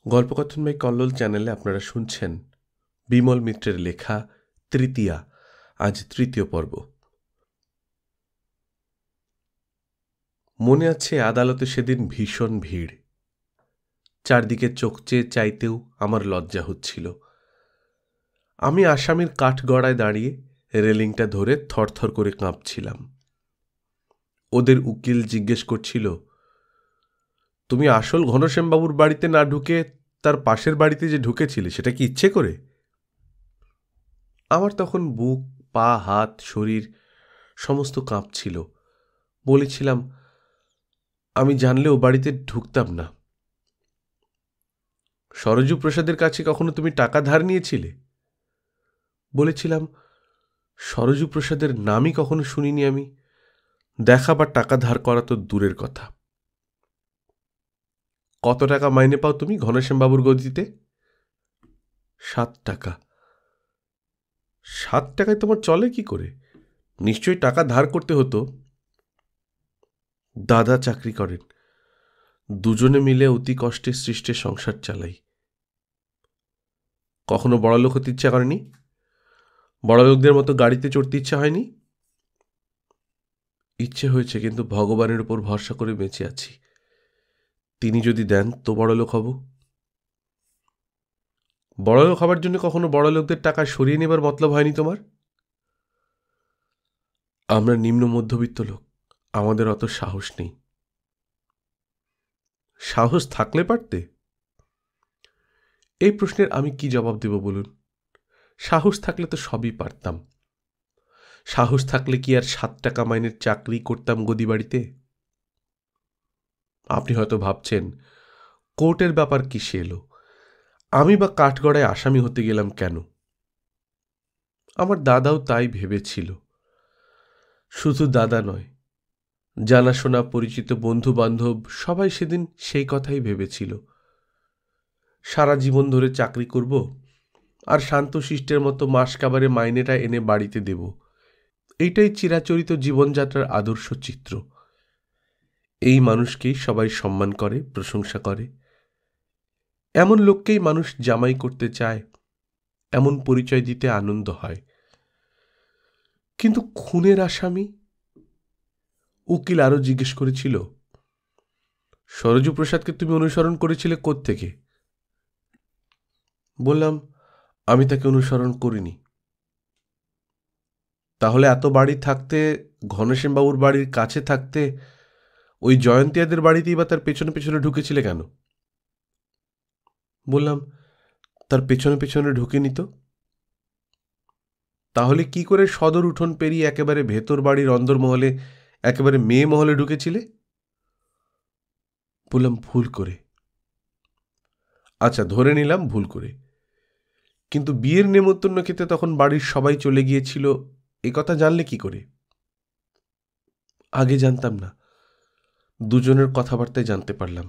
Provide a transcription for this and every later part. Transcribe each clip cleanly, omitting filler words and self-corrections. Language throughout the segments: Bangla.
গল্পকথন বাই কল্লোল চ্যানেলে আপনারা শুনছেন বিমল মিত্রের লেখা তৃতীয়া, আজ তৃতীয় পর্ব। মনে আছে আদালতে সেদিন ভীষণ ভিড়। চারদিকে চোখ চেয়ে চাইতেও আমার লজ্জা হচ্ছিল। আমি আসামির কাঠগড়ায় দাঁড়িয়ে রেলিংটা ধরে থরথর করে কাঁপছিলাম। ওদের উকিল জিজ্ঞেস করছিল, তুমি আসল ঘনশ্যামবাবুর বাড়িতে না ঢুকে তার পাশের বাড়িতে যে ঢুকেছিলে সেটা কি ইচ্ছে করে? আমার তখন বুক, পা, হাত, শরীর সমস্ত কাঁপছিল। বলেছিলাম, আমি জানলেও বাড়িতে ঢুকতাম না। সরজু প্রসাদের কাছে কখনো তুমি টাকা ধার নিয়েছিলে? বলেছিলাম, সরজু প্রসাদের নামই কখনো শুনিনি আমি। দেখা বা টাকা ধার করা তো দূরের কথা। কত টাকা মাইনে পাও তুমি ঘনশ্যামবাবুর গদিতে? 7 টাকা। 7 টাকায় তোমার চলে কি করে? নিশ্চয়ই টাকা ধার করতে হতো। দাদা চাকরি করেন, দুজনে মিলে অতি কষ্টে সৃষ্টে সংসার চালাই। কখনো বড়লোক হতে ইচ্ছা করেনি? বড়লোকদের মতো গাড়িতে চড়তে ইচ্ছা হয়নি? ইচ্ছে হয়েছে, কিন্তু ভগবানের উপর ভরসা করে বেঁচে আছি। তিনি যদি দেন তো বড়লোক হব। বড়লোক হবার জন্য কখনো বড়লোকদের টাকা সরিয়ে নেবার মতলব হয়নি তোমার? আমরা নিম্ন মধ্যবিত্ত লোক, আমাদের অত সাহস নেই। সাহস থাকলে পারতে? এই প্রশ্নের আমি কি জবাব দেব বলুন? সাহস থাকলে তো সবই পারতাম। সাহস থাকলে কি আর 7 টাকা মাইনের চাকরি করতাম গদি বাড়িতে? আপনি হয়তো ভাবছেন, কোর্টের ব্যাপার কিসে এলো? আমি বা কাঠগড়ায় আসামি হতে গেলাম কেন? আমার দাদাও তাই ভেবেছিল। শুধু দাদা নয়, জানাশোনা পরিচিত বন্ধু বান্ধব সবাই সেদিন সেই কথাই ভেবেছিল। সারা জীবন ধরে চাকরি করব আর শান্তশিষ্টের মতো মাস কাবারে মাইনেটা এনে বাড়িতে দেব, এইটাই চিরাচরিত জীবনযাত্রার আদর্শ চিত্র। এই মানুষকেই সবাই সম্মান করে, প্রশংসা করে। এমন লোককেই মানুষ জামাই করতে চায়, এমন পরিচয় দিতে আনন্দ হয়। কিন্তু খুনের আসামি? উকিল আরো জিজ্ঞেস করেছিল, সরজু প্রসাদকে তুমি অনুসরণ করেছিলে কোত্থেকে? বললাম, আমি তাকে অনুসরণ করিনি। তাহলে এত বাড়ি থাকতে, ঘনশ্যামবাবুর বাড়ির কাছে থাকতে, ওই জয়ন্তিয়াদের বাড়িতেই বা তার পেছনে পেছনে ঢুকেছিলে কেন? বললাম, তার পেছনে পেছনে ঢুকেনি তো। তাহলে কি করে সদর উঠোন পেরিয়ে একেবারে ভেতর বাড়ির অন্দরমহলে, একেবারে মেয়ে মহলে ঢুকেছিলে? বললাম, ভুল করে। আচ্ছা, ধরে নিলাম ভুল করে, কিন্তু বিয়ের নেমন্তন্ন খেতে তখন বাড়ির সবাই চলে গিয়েছিল, এ কথা জানলে কি করে? আগে জানতাম না, দুজনের কথাবার্তায় জানতে পারলাম।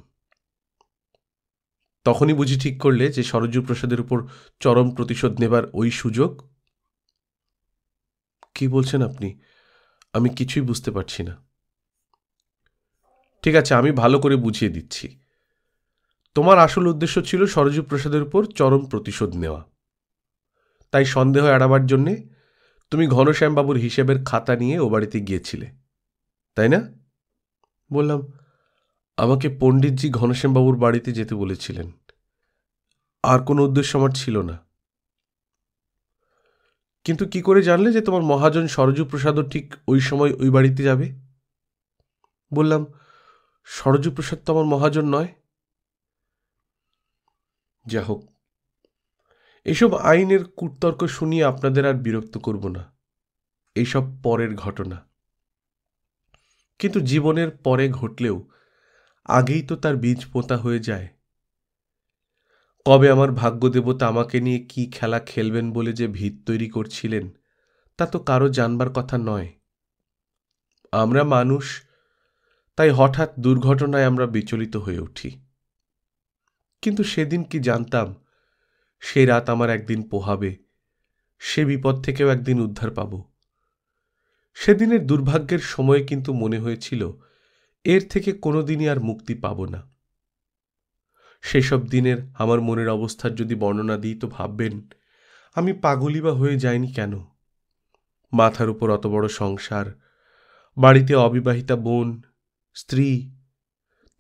তখনই বুঝি ঠিক করলে যে সরজু প্রসাদের উপর চরম প্রতিশোধ নেবার ওই সুযোগ? কি বলছেন আপনি? আমি কিছুই বুঝতে পারছি না। ঠিক আছে, আমি ভালো করে বুঝিয়ে দিচ্ছি। তোমার আসল উদ্দেশ্য ছিল সরজু প্রসাদের উপর চরম প্রতিশোধ নেওয়া। তাই সন্দেহ এড়াবার জন্যে তুমি ঘনশ্যামবাবুর হিসেবের খাতা নিয়ে ও বাড়িতে গিয়েছিলে, তাই না? বললাম, আমাকে পণ্ডিতজি ঘনশ্যামবাবুর বাড়িতে যেতে বলেছিলেন, আর কোনো উদ্দেশ্য আমার ছিল না। কিন্তু কি করে জানলে যে তোমার মহাজন সরজু প্রসাদও ঠিক ওই সময় ওই বাড়িতে যাবে? বললাম, সরজু প্রসাদ তো আমার মহাজন নয়। যা হোক, এসব আইনের কুতর্ক শুনিয়ে আপনাদের আর বিরক্ত করব না। এইসব পরের ঘটনা, কিন্তু জীবনের পরে ঘটলেও আগেই তো তার বীজ পোঁতা হয়ে যায়। কবে আমার ভাগ্যদেবতা আমাকে নিয়ে কি খেলা খেলবেন বলে যে ভিত তৈরি করছিলেন, তা তো কারো জানবার কথা নয়। আমরা মানুষ, তাই হঠাৎ দুর্ঘটনায় আমরা বিচলিত হয়ে উঠি। কিন্তু সেদিন কি জানতাম, সে রাত আমার একদিন পোহাবে, সে বিপদ থেকেও একদিন উদ্ধার পাব। সেদিনের দুর্ভাগ্যের সময়ে কিন্তু মনে হয়েছিল এর থেকে কোনোদিনই আর মুক্তি পাব না। সেসব দিনের আমার মনের অবস্থার যদি বর্ণনা দিই তো ভাববেন আমি পাগলই বা হয়ে যাইনি কেন। মাথার উপর অত বড় সংসার, বাড়িতে অবিবাহিতা বোন, স্ত্রী,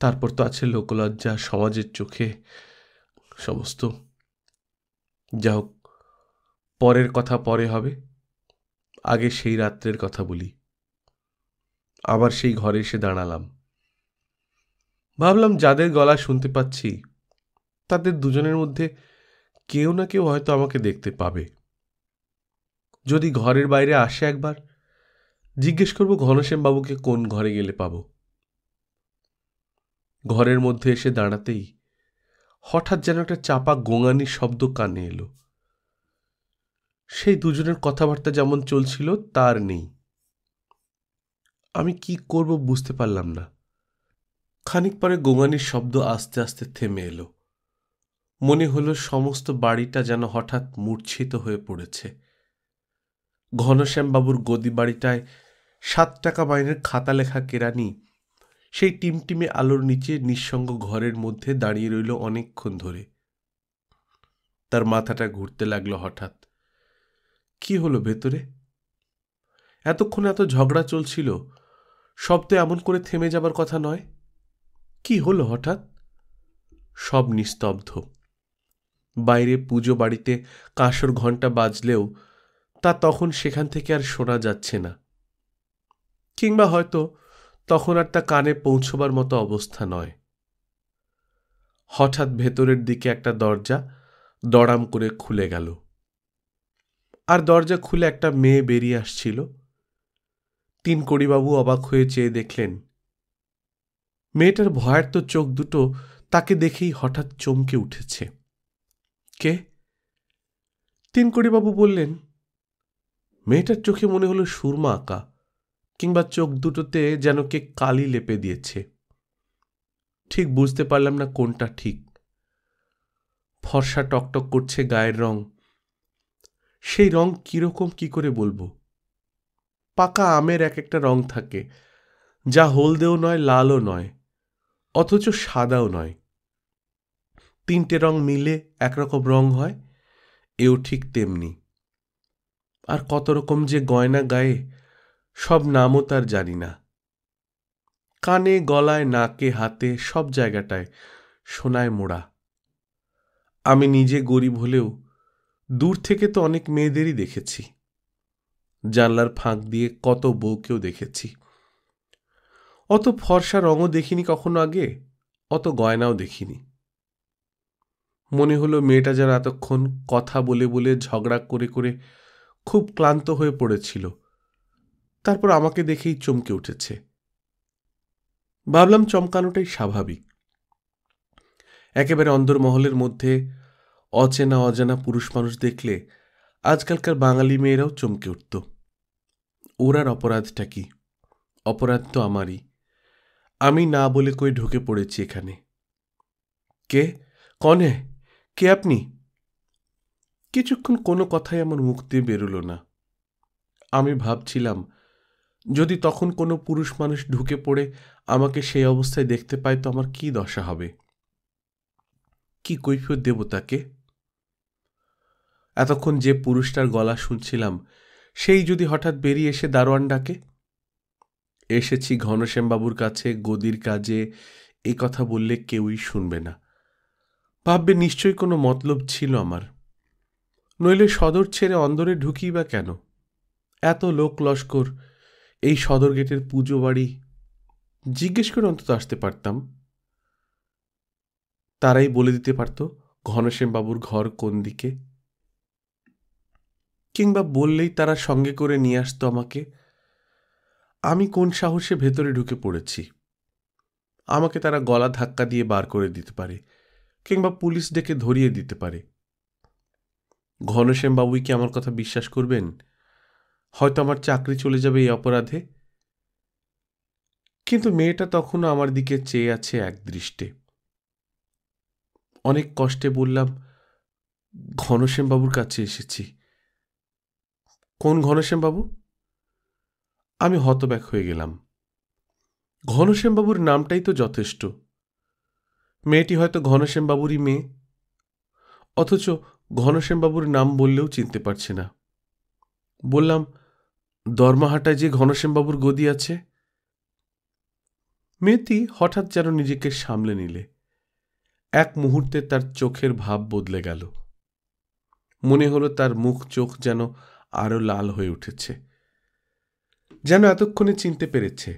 তারপর তো আছে লোকলজ্জা, সমাজের চোখে সমস্ত। যা হোক, পরের কথা পরে হবে, আগে সেই রাত্রের কথা বলি। আবার সেই ঘরে এসে দাঁড়ালাম। ভাবলাম যাদের গলা শুনতে পাচ্ছি তাদের দুজনের মধ্যে কেউ না কেউ হয়তো আমাকে দেখতে পাবে। যদি ঘরের বাইরে আসে একবার, জিজ্ঞেস করব ঘনশ্যাম বাবুকে কোন ঘরে গেলে পাব। ঘরের মধ্যে এসে দাঁড়াতেই হঠাৎ যেন একটা চাপা গোঙানির শব্দ কানে এলো। সেই দুজনের কথাবার্তা যেমন চলছিল তার নেই। আমি কি করব বুঝতে পারলাম না। খানিক পরে গোঙানির শব্দ আস্তে আস্তে থেমে এলো। মনে হলো সমস্ত বাড়িটা যেন হঠাৎ মূর্ছিত হয়ে পড়েছে। ঘনশ্যামবাবুর গদি বাড়িটায় 7 টাকা মাইনের খাতা লেখা কেরানি সেই টিমটিমে আলোর নিচে নিঃসঙ্গ ঘরের মধ্যে দাঁড়িয়ে রইল অনেকক্ষণ ধরে। তার মাথাটা ঘুরতে লাগলো হঠাৎ। কি হলো ভেতরে? এতক্ষণ এত ঝগড়া চলছিল, সব তো এমন করে থেমে যাবার কথা নয়। কি হলো হঠাৎ? সব নিস্তব্ধ। বাইরে পুজো বাড়িতে কাঁসর ঘণ্টা বাজলেও তা তখন সেখান থেকে আর শোনা যাচ্ছে না, কিংবা হয়তো তখন আর তা কানে পৌঁছবার মতো অবস্থা নয়। হঠাৎ ভেতরের দিকে একটা দরজা দড়াম করে খুলে গেল, আর দরজা খুলে একটা মেয়ে বেরিয়ে আসছিল। তিনকড়িবাবু অবাক হয়ে চেয়ে দেখলেন। মেয়েটার ভয়ার্ত চোখ দুটো তাকে দেখেই হঠাৎ চমকে উঠেছে। কে? তিনকড়িবাবু বললেন। মেয়েটার চোখে মনে হলো সুরমা আঁকা, কিংবা চোখ দুটোতে যেন কে কালি লেপে দিয়েছে। ঠিক বুঝতে পারলাম না কোনটা ঠিক। ফর্সা টকটক করছে গায়ের রং। সেই রং কিরকম কি করে বলবো? পাকা আমের এক একটা রং থাকে, যা হলদেও নয় লালও নয়, অথচ সাদাও নয়। 3টে রং মিলে একরকম রং হয়, এও ঠিক তেমনি। আর কত রকম যে গয়না গায়ে, সব নামও তার জানি না। কানে, গলায়, নাকে, হাতে, সব জায়গাটায় সোনায় মোড়া। আমি নিজে গরিব হলেও দূর থেকে তো অনেক মেয়েদেরই দেখেছি। জানলার ফাঁক দিয়ে কত বউকেও দেখেছি। অত ফর্সা রঙও দেখিনি কখনো আগে, অত গয়নাও দেখিনি। মনে হলো মেয়েটা যারা এতক্ষণ কথা বলে বলে ঝগড়া করে করে খুব ক্লান্ত হয়ে পড়েছিল, তারপর আমাকে দেখেই চমকে উঠেছে। ভাবলাম চমকানোটাই স্বাভাবিক। একেবারে অন্দরমহলের মধ্যে অচেনা অজানা পুরুষ মানুষ দেখলে আজকালকার বাঙালি মেয়েরাও চমকে উঠত। ওর আর অপরাধটা কি? অপরাধ তো আমারই। আমি না বলে কই ঢুকে পড়েছি এখানে। কে? কনে? কে আপনি? কিছুক্ষণ কোনো কথাই আমার মুখ দিয়ে বেরোলো না। আমি ভাবছিলাম, যদি তখন কোনো পুরুষ মানুষ ঢুকে পড়ে আমাকে সেই অবস্থায় দেখতে পায় তো আমার কি দশা হবে? কি কৈফিয়ত দেব তাকে? এতক্ষণ যে পুরুষটার গলা শুনছিলাম সেই যদি হঠাৎ বেরিয়ে এসে দারোয়ান ডাকে, এসেছি ঘনশ্যামবাবুর কাছে গদির কাজে, এই কথা বললে কেউই শুনবে না, ভাববে নিশ্চয়ই কোনো মতলব ছিল আমার। নইলে সদর ছেড়ে অন্দরে ঢুকি বা কেন? এত লোক লস্কর, এই সদর গেটের পুজো বাড়ি, জিজ্ঞেস করে অন্তত আসতে পারতাম। তারাই বলে দিতে পারত ঘনশ্যামবাবুর ঘর কোন দিকে, কিংবা বললেই তারা সঙ্গে করে নিয়ে আসতো আমাকে। আমি কোন সাহসে ভেতরে ঢুকে পড়েছি? আমাকে তারা গলা ধাক্কা দিয়ে বার করে দিতে পারে, কিংবা পুলিশ ডেকে ধরিয়ে দিতে পারে। ঘনশ্যামবাবুই কি আমার কথা বিশ্বাস করবেন? হয়তো আমার চাকরি চলে যাবে এই অপরাধে। কিন্তু মেয়েটা তখনও আমার দিকে চেয়ে আছে একদৃষ্টে। অনেক কষ্টে বললাম, ঘনশ্যামবাবুর কাছে এসেছি। কোন ঘনশ্যামবাবু? আমি হতবাক হয়ে গেলাম। ঘনশ্যামবাবুর নামটাই তো যথেষ্ট। মেয়েটি হয়তো ঘনশ্যামবাবুরই মেয়ে, অথচ ঘনশ্যামবাবুর নাম বললেও চিনতে পারছে না। বললাম, দরমাহাটায় যে ঘনশ্যামবাবুর গদি আছে। মেয়েটি হঠাৎ যেন নিজেকে সামলে নিলে। এক মুহূর্তে তার চোখের ভাব বদলে গেল। মনে হলো তার মুখ চোখ যেন আরো লাল হয়ে উঠেছে। যেন এতক্ষণে চিনতে পেরেছে,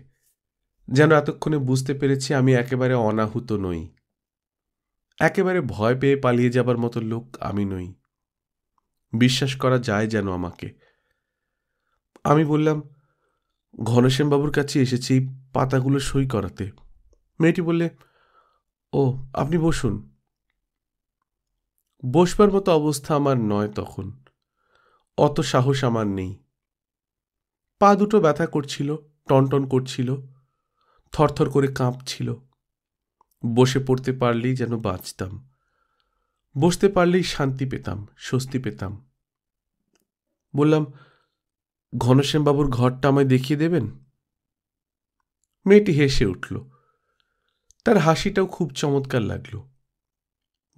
যেন এতক্ষণে বুঝতে পেরেছে আমি একেবারে অনাহুত নই, একেবারে ভয় পেয়ে পালিয়ে যাবার মতো লোক আমি নই। বিশ্বাস করা যায় যেন আমাকে। আমি বললাম, ঘনশ্যামবাবুর কাছে এসেছি পাতাগুলো সই করাতে। মেয়েটি বললে, ও, আপনি বসুন। বসবার মতো অবস্থা আমার নয় তখন, অত সাহস আমার নেই। পা দুটো ব্যথা করছিল, টনটন করছিল, থরথর করে কাঁপছিল। বসে পড়তে পারলেই যেন বাঁচতাম, বসতে পারলেই শান্তি পেতাম, স্বস্তি পেতাম। বললাম, ঘনশ্যামবাবুর ঘরটা আমায় দেখিয়ে দেবেন? মেয়েটি হেসে উঠল। তার হাসিটাও খুব চমৎকার লাগলো।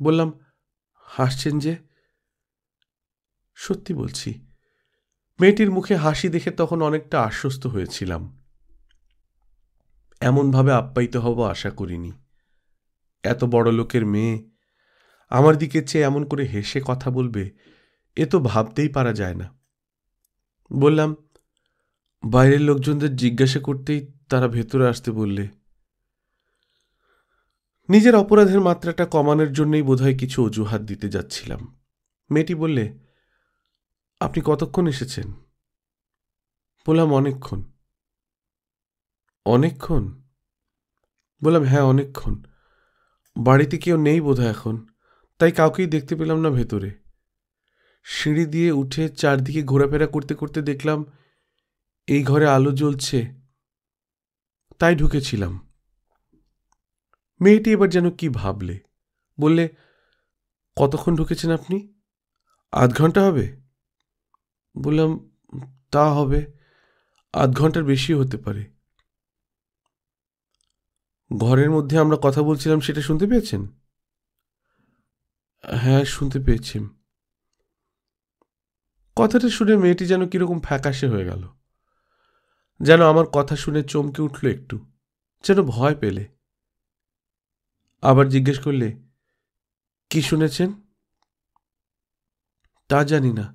বললাম, হাসছেন যে? সত্যি বলছি। মেয়েটির মুখে হাসি দেখে তখন অনেকটা আশ্বস্ত হয়েছিলাম। এমনভাবে আপ্যায়িত হব আশা করিনি। এত বড় লোকের মেয়ে আমার দিকে চেয়ে এমন করে হেসে কথা বলবে, এ তো ভাবতেই পারা যায় না। বললাম, বাইরের লোকজনদের জিজ্ঞাসা করতেই তারা ভেতরে আসতে বললে। নিজের অপরাধের মাত্রাটা কমানোর জন্যই বোধহয় কিছু অজুহাত দিতে যাচ্ছিলাম। মেয়েটি বললে, আপনি কতক্ষণ এসেছেন? বললাম, অনেকক্ষণ। অনেকক্ষণ? বললাম, হ্যাঁ, অনেকক্ষণ। বাড়িতে কেউ নেই বোধহয় এখন, তাই কাউকেই দেখতে পেলাম না ভেতরে। সিঁড়ি দিয়ে উঠে চারদিকে ঘোরাফেরা করতে করতে দেখলাম এই ঘরে আলো জ্বলছে, তাই ঢুকেছিলাম। মেয়েটি এবার যেন কি ভাবলে। বললে, কতক্ষণ ঢুকেছেন আপনি? আধ ঘন্টা হবে? বললাম, তা হবে, আধ ঘন্টার বেশি হতে পারে। ঘরের মধ্যে আমরা কথা বলছিলাম সেটা শুনতে পেয়েছেন? হ্যাঁ, শুনতে পেয়েছি। কথাটা শুনে মেয়েটি যেন কিরকম ফ্যাকাশে হয়ে গেল, যেন আমার কথা শুনে চমকে উঠল একটু, যেন ভয় পেলে। আবার জিজ্ঞেস করলে, কি শুনেছেন? তা জানি না,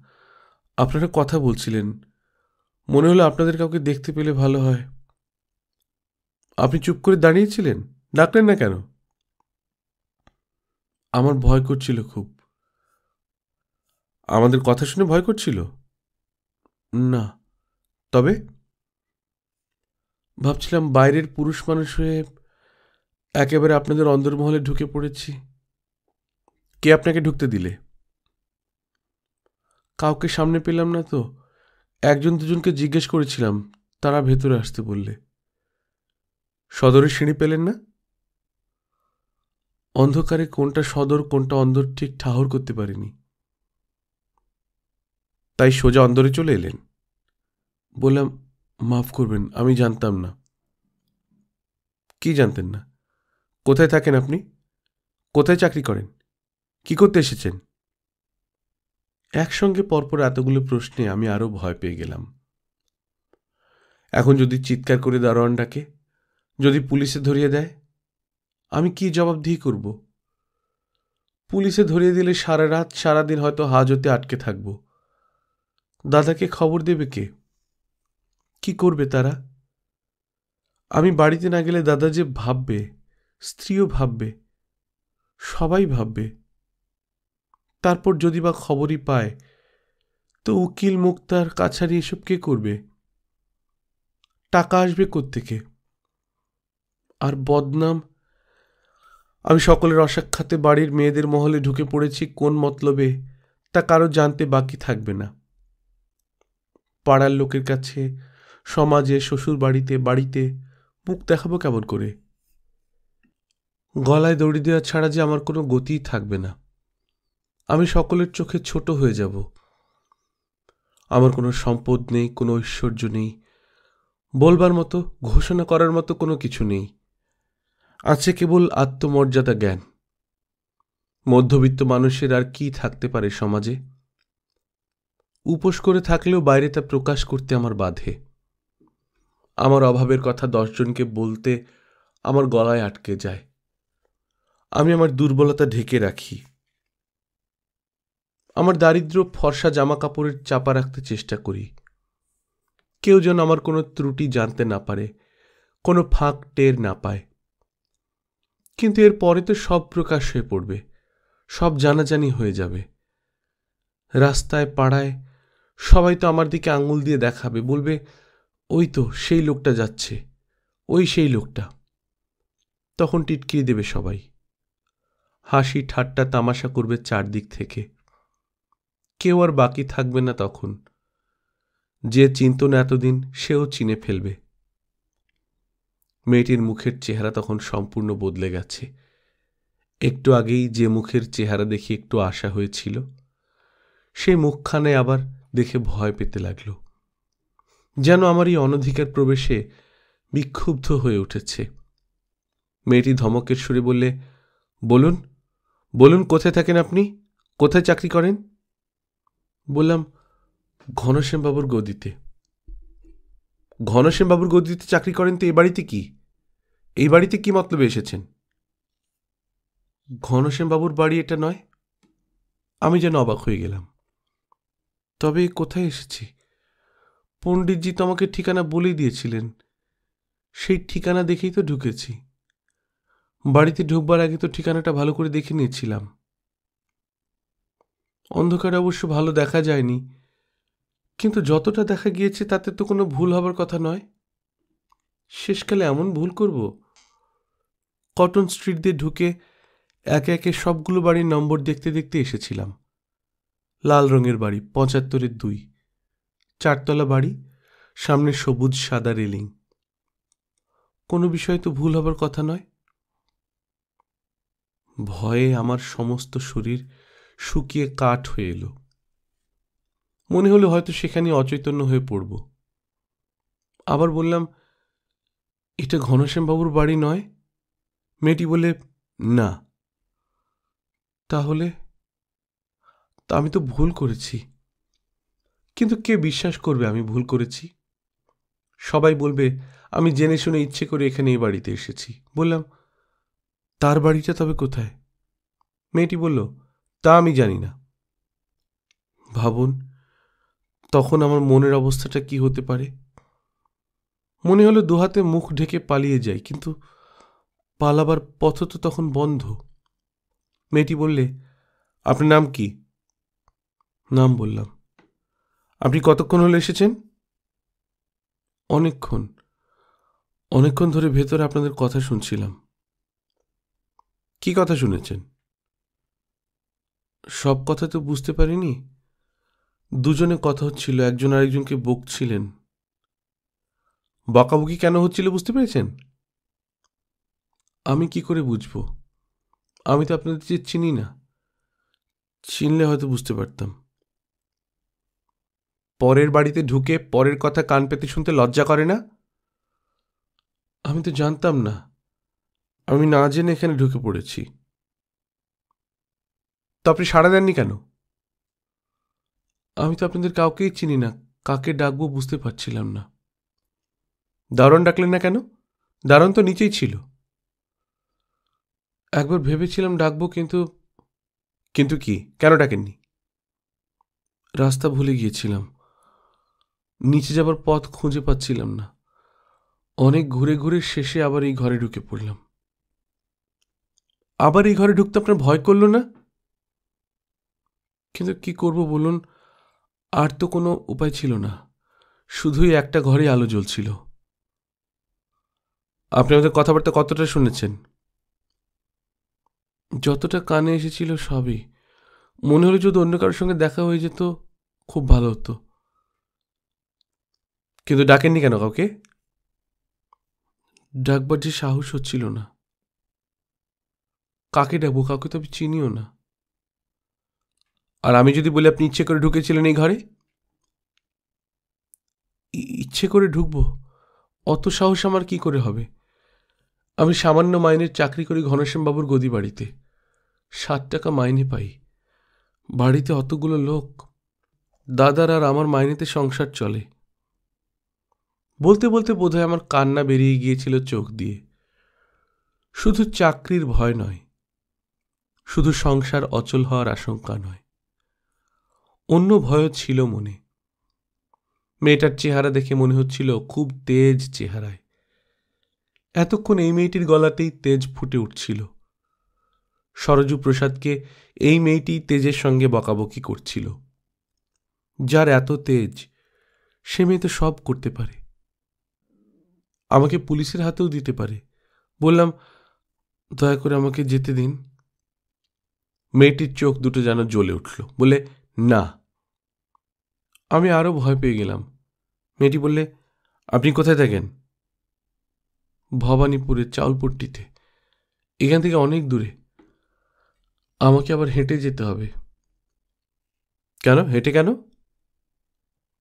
আপনারা কথা বলছিলেন, মনে হলো আপনাদের কাউকে দেখতে পেলে ভালো হয়। আপনি চুপ করে দাঁড়িয়েছিলেন, ডাকলেন না কেন? আমার ভয় করছিল খুব। আমাদের কথা শুনে ভয় করছিল? না। তবে ভাবছিলাম বাইরের পুরুষ মানুষ হয়ে একেবারে আপনাদের অন্দরমহলে ঢুকে পড়েছি। কে আপনাকে ঢুকতে দিলে? কাউকে সামনে পেলাম না তো, একজন দুজনকে জিজ্ঞেস করেছিলাম, তারা ভেতরে আসতে বললে। সদরের সিঁড়ি পেলেন না? অন্ধকারে কোনটা সদর কোনটা অন্দর ঠিক ঠাহর করতে পারিনি, তাই সোজা অন্দরে চলে এলেন? বললাম, মাফ করবেন, আমি জানতাম না। কি জানতেন না? কোথায় থাকেন আপনি? কোথায় চাকরি করেন? কি করতে এসেছেন? একসঙ্গে পরপর এতগুলো প্রশ্নে আমি আরো ভয় পেয়ে গেলাম। এখন যদি চিৎকার করে দারোয়ান ডাকে, যদি পুলিশে ধরিয়ে দেয়, আমি কি জবাবদিহি করব? পুলিশে ধরিয়ে দিলে সারা রাত সারাদিন হয়তো হাজতে আটকে থাকব। দাদাকে খবর দেবে কে? কি করবে তারা? আমি বাড়িতে না গেলে দাদা যে ভাববে, স্ত্রীও ভাববে, সবাই ভাববে। তারপর যদি বা খবরই পায়, তো উকিল মুক্তার কাছারি এসব কে করবে? টাকা আসবে কোত্থেকে? আর বদনাম। আমি সকলের অসাক্ষাতে বাড়ির মেয়েদের মহলে ঢুকে পড়েছি কোন মতলবে, তা কারো জানতে বাকি থাকবে না। পাড়ার লোকের কাছে, সমাজে, শ্বশুর বাড়িতে বাড়িতে মুখ দেখাবো কেমন করে? গলায় দড়ি দেওয়া ছাড়া যে আমার কোনো গতিই থাকবে না। আমি সকলের চোখে ছোট হয়ে যাব। আমার কোনো সম্পদ নেই, কোনো ঐশ্বর্য নেই, বলবার মতো, ঘোষণা করার মতো কোনো কিছু নেই। আছে কেবল আত্মমর্যাদা জ্ঞান। মধ্যবিত্ত মানুষের আর কি থাকতে পারে সমাজে? উপোস করে থাকলেও বাইরে তা প্রকাশ করতে আমার বাধে। আমার অভাবের কথা 10 জনকে বলতে আমার গলায় আটকে যায়। আমি আমার দুর্বলতা ঢেকে রাখি। আমার দারিদ্র্য ফর্সা জামা কাপড়ের চাপা রাখতে চেষ্টা করি। কেউ যেন আমার কোনো ত্রুটি জানতে না পারে, কোনো ফাঁক টের না পায়। কিন্তু এর পরে তো সব প্রকাশ হয়ে পড়বে, সব জানাজানি হয়ে যাবে। রাস্তায় পাড়ায় সবাই তো আমার দিকে আঙুল দিয়ে দেখাবে, বলবে ওই তো সেই লোকটা যাচ্ছে, ওই সেই লোকটা। তখন টিটকিরি দেবে সবাই, হাসি ঠাট্টা তামাশা করবে চারদিক থেকে। কেউ আর বাকি থাকবে না তখন। যে চিনত না এতদিন সেও চিনে ফেলবে। মেয়েটির মুখের চেহারা তখন সম্পূর্ণ বদলে গেছে। একটু আগেই যে মুখের চেহারা দেখে একটু আশা হয়েছিল, সেই মুখখানে আবার দেখে ভয় পেতে লাগল। যেন আমার এই অনধিকার প্রবেশে বিক্ষুব্ধ হয়ে উঠেছে। মেয়েটি ধমকের সুরে বললে, বলুন বলুন, কোথায় থাকেন আপনি? কোথায় চাকরি করেন? বললাম, ঘনশ্যামবাবুর গদিতে। ঘনশ্যামবাবুর গদিতে চাকরি করেন তো এ বাড়িতে কি? এই বাড়িতে কি মতলবে এসেছেন? ঘনশ্যামবাবুর বাড়ি এটা নয়। আমি যেন অবাক হয়ে গেলাম। তবে কোথায় এসেছি? পণ্ডিতজি তো আমাকে ঠিকানা বলেই দিয়েছিলেন, সেই ঠিকানা দেখেই তো ঢুকেছি। বাড়িতে ঢুকবার আগে তো ঠিকানাটা ভালো করে দেখে নিয়েছিলাম। অন্ধকারে অবশ্য ভালো দেখা যায়নি, কিন্তু যতটা দেখা গিয়েছে তাতে তো কোনো ভুল হবার কথা নয়। শেষকালে এমন ভুল করব? কটন স্ট্রিট দিয়ে ঢুকে একে একে সবগুলো বাড়ির নম্বর দেখতে দেখতে এসেছিলাম। লাল রঙের বাড়ি, 75-এর 2, 4তলা বাড়ি, সামনে সবুজ সাদা রেলিং। কোনো বিষয় তো ভুল হবার কথা নয়। ভয়ে আমার সমস্ত শরীর শুকিয়ে কাঠ হয়ে এলো। মনে হলো হয়তো সেখানে অচৈতন্য হয়ে পড়ব। আবার বললাম, এটা ঘনশ্যামবাবুর বাড়ি নয়? মেয়েটি বলে, না। তাহলে আমি তো ভুল করেছি। কিন্তু কে বিশ্বাস করবে আমি ভুল করেছি? সবাই বলবে আমি জেনে শুনে ইচ্ছে করে এখানে এই বাড়িতে এসেছি। বললাম, তার বাড়িটা তবে কোথায়? মেয়েটি বলল, তা আমি জানি না। ভাবুন তখন আমার মনের অবস্থাটা কি হতে পারে। মনে হলো দুহাতে মুখ ঢেকে পালিয়ে যাই, কিন্তু পালাবার পথ তো তখন বন্ধ। মেয়েটি বললে, আপনার নাম কি? নাম বললাম। আপনি কতক্ষণ হলো এসেছেন? অনেকক্ষণ। অনেকক্ষণ ধরে ভেতরে আপনাদের কথা শুনছিলাম। কি কথা শুনেছেন? সব কথা তো বুঝতে পারিনি। দুজনে কথা হচ্ছিল, একজন আরেকজনকে বকছিলেন। বকাবকি কেন হচ্ছিল বুঝতে পেরেছেন? আমি কি করে বুঝব? আমি তো আপনাদের চিনি না। চিনলে হয়তো বুঝতে পারতাম। পরের বাড়িতে ঢুকে পরের কথা কান পেতে শুনতে লজ্জা করে না? আমি তো জানতাম না। আমি না জেনে এখানে ঢুকে পড়েছি। তো আপনি সাড়া দেননি কেন? আমি তো আপনাদের কাউকেই চিনি না, কাকে ডাকবো বুঝতে পারছিলাম না। দারোয়ান ডাকলেন না কেন? দারোয়ান তো নিচেই ছিল। একবার ভেবেছিলাম ডাকবো, কিন্তু কিন্তু কি, কেন ডাকেননি? রাস্তা ভুলে গিয়েছিলাম। নিচে যাবার পথ খুঁজে পাচ্ছিলাম না। অনেক ঘুরে ঘুরে শেষে আবার এই ঘরে ঢুকে পড়লাম। আবার এই ঘরে ঢুকতে আপনার ভয় করল না? কিন্তু কি করব বলুন, আর তো কোনো উপায় ছিল না। শুধুই একটা ঘরে আলো জ্বলছিল। আপনি আমাদের কথাবার্তা কতটা শুনেছেন? যতটা কানে এসেছিল সবই। মনে হলো যদি অন্য কারোর সঙ্গে দেখা হয়ে যেত খুব ভালো হতো। কিন্তু ডাকেননি কেন কাউকে? ডাকবার যে সাহস হচ্ছিল না। কাকে ডাকবো? কাউকে তো আমি চিনিও না। আর আমি যদি বলি আপনি ইচ্ছে করে ঢুকেছিলেন এই ঘরে? ইচ্ছে করে ঢুকবো? অত সাহস আমার কি করে হবে? আমি সামান্য মাইনের চাকরি করি ঘনশ্যামবাবুর গদি বাড়িতে। 7 টাকা মাইনে পাই। বাড়িতে অতগুলো লোক, দাদার আর আমার মাইনেতে সংসার চলে। বলতে বলতে বোধহয় আমার কান্না বেরিয়ে গিয়েছিল চোখ দিয়ে। শুধু চাকরির ভয় নয়, শুধু সংসার অচল হওয়ার আশঙ্কা নয়, অন্য ভয়ও ছিল মনে। মেয়েটার চেহারা দেখে মনে হচ্ছিল খুব তেজ চেহারায়। এতক্ষণ এই মেয়েটির গলাতেই তেজ ফুটে উঠছিল। সরজু প্রসাদকে এই মেয়েটি তেজের সঙ্গে বকাবকি করছিল। যার এত তেজ, সে মেয়ে তো সব করতে পারে, আমাকে পুলিশের হাতেও দিতে পারে। বললাম, দয়া করে আমাকে যেতে দিন। মেয়েটির চোখ দুটো যেন জ্বলে উঠল। বলে, না। আমি আরো ভয় পেয়ে গেলাম। মেয়েটি বললে, আপনি কোথায় থাকেন? ভবানীপুরের চাউলপট্টিতে। এখান থেকে অনেক দূরে। আমাকে আবার হেঁটে যেতে হবে। কেন হেঁটে কেন?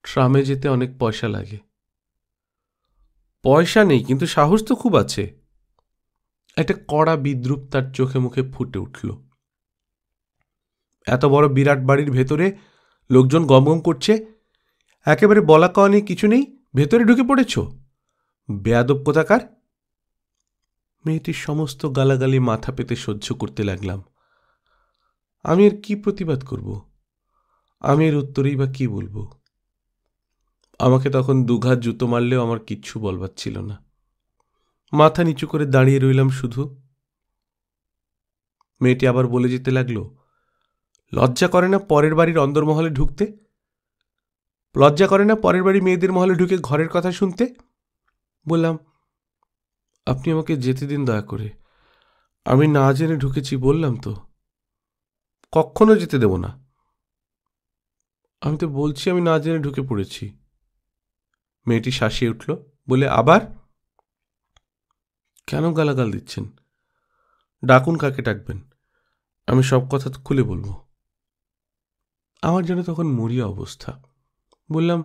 ট্রামে যেতে অনেক পয়সা লাগে। পয়সা নেই, কিন্তু সাহস তো খুব আছে। একটা কড়া বিদ্রুপ তার চোখে মুখে ফুটে উঠল। এত বড় বিরাট বাড়ির ভেতরে লোকজন গমগম করছে, একেবারে বলা কওয়া নেই, কিছু নেই, ভেতরে ঢুকে পড়েছ? বেয়াদব কোথাকার। মেয়েটির সমস্ত গালাগালি মাথা পেতে সহ্য করতে লাগলাম। আমি এর কি প্রতিবাদ করব? আমি এর উত্তরেই বা কি বলবো? আমাকে তখন দুঘাত জুতো মারলেও আমার কিচ্ছু বলবার ছিল না। মাথা নিচু করে দাঁড়িয়ে রইলাম শুধু। মেয়েটি আবার বলে যেতে লাগলো, লজ্জা করে না পরের বাড়ির অন্দরমহলে ঢুকতে? লজ্জা করে না পরের বাড়ি মেয়েদের মহলে ঢুকে ঘরের কথা শুনতে? বললাম, আপনি আমাকে যেতে দিন দয়া করে। আমি না জেনে ঢুকেছি, বললাম তো। কখনো যেতে দেব না। আমি তো বলছি আমি না জেনে ঢুকে পড়েছি। মেয়েটি শাসিয়ে উঠল। বলে, আবার কেন গালাগাল দিচ্ছেন? ডাকুন, কাকে ডাকবেন, আমি সব কথা খুলে বলবো। আমার যেন তখন মরিয়া অবস্থা। বললাম,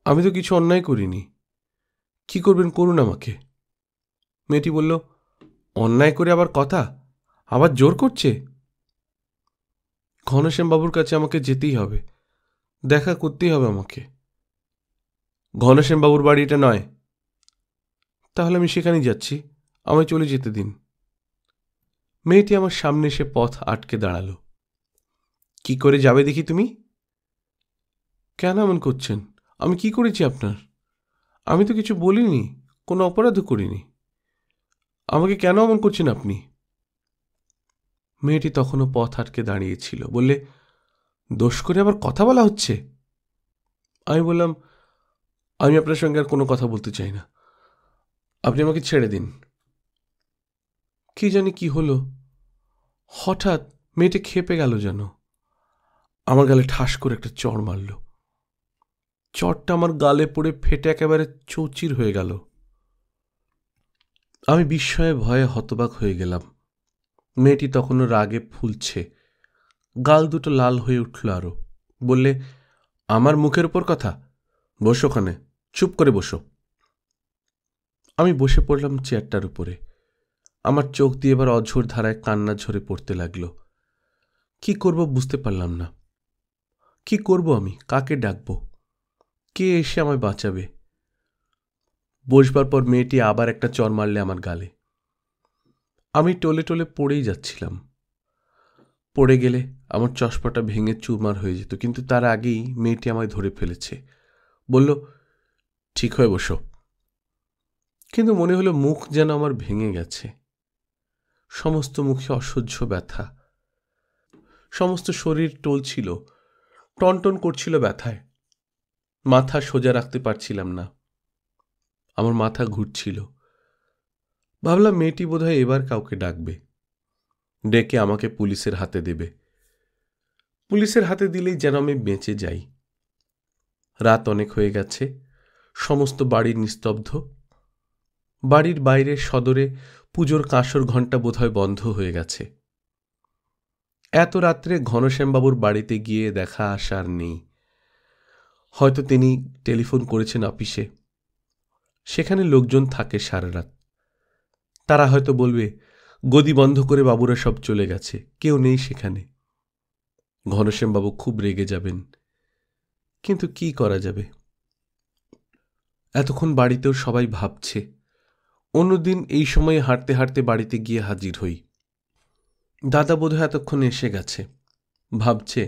আমি তো কিছু অন্যায় করিনি। কি করবেন করুন আমাকে। মেয়েটি বলল, অন্যায় করে আবার কথা, আবার জোর করছে। ঘনশ্যামবাবুর কাছে আমাকে যেতেই হবে, দেখা করতেই হবে আমাকে। ঘনশ্যামবাবুর বাড়ি এটা নয়। তাহলে আমি সেখানেই যাচ্ছি, আমায় চলে যেতে দিন। মেয়েটি আমার সামনে এসে পথ আটকে দাঁড়ালো। কি করে যাবে দেখি তুমি? কেন এমন করছেন? আমি কি করেছি আপনার? আমি তো কিছু বলিনি, কোনো অপরাধও করিনি। আমাকে কেন এমন করছেন আপনি? মেয়েটি তখনও পথ আটকে দাঁড়িয়েছিল। বললে, দোষ করে আবার কথা বলা হচ্ছে? আমি বললাম, আমি আপনার সঙ্গে আর কোনো কথা বলতে চাই না, আপনি আমাকে ছেড়ে দিন। কি জানি কি হলো, হঠাৎ মেয়েটি খেপে গেল যেন। আমার গালে ঠাস করে একটা চড় মারল। চড়টা আমার গালে পড়ে ফেটে একেবারে চৌচির হয়ে গেল। আমি বিস্ময়ে ভয়ে হতবাক হয়ে গেলাম। মেয়েটি তখনও রাগে ফুলছে, গাল দুটো লাল হয়ে উঠল আরো। বললে, আমার মুখের উপর কথা? বসো ওখানে, চুপ করে বসো। আমি বসে পড়লাম চেয়ারটার উপরে। আমার চোখ দিয়ে এবার অঝোর ধারায় কান্না ঝরে পড়তে লাগলো। কি করব বুঝতে পারলাম না। কি করব আমি? কাকে ডাকব? কে এসে আমায় বাঁচাবে? বসবার পর মেয়েটি আবার একটা চড় মারলে আমার গালে। আমি টলে টলে পড়েই যাচ্ছিলাম। পড়ে গেলে আমার চশমাটা ভেঙে চুরমার হয়ে যেত, কিন্তু তার আগেই মেয়েটি আমায় ধরে ফেলেছে। বলল, ঠিক হয়ে বসো। কিন্তু মনে হলো মুখ যেন আমার ভেঙে গেছে। সমস্ত মুখে অসহ্য ব্যথা, সমস্ত শরীর টলছিল, টনটন করছিল ব্যথায়। মাথা সোজা রাখতে পারছিলাম না, আমার মাথা ঘুরছিল। ভাবলাম মেয়েটি বোধহয় এবার কাউকে ডাকবে, ডেকে আমাকে পুলিশের হাতে দেবে। পুলিশের হাতে দিলেই যেন আমি বেঁচে যাই। রাত অনেক হয়ে গেছে, সমস্ত বাড়ির নিস্তব্ধ। বাড়ির বাইরে সদরে পুজোর কাঁসর ঘণ্টা বোধহয় বন্ধ হয়ে গেছে। এত রাত্রে ঘনশ্যামবাবুর বাড়িতে গিয়ে দেখা আসার নেই। হয়তো তিনি টেলিফোন করেছেন অফিসে, সেখানে লোকজন থাকে সারা রাত। তারা হয়তো বলবে, গদি বন্ধ করে বাবুরা সব চলে গেছে, কেউ নেই সেখানে। ঘনশ্যামবাবু খুব রেগে যাবেন, কিন্তু কি করা যাবে। এতক্ষণ বাড়িতেও সবাই ভাবছে। অন্যদিন এই সময়ে হাঁটতে হাঁটতে বাড়িতে গিয়ে হাজির হই। দাদা বোধহয় এতক্ষণ এসে গেছে, ভাবছে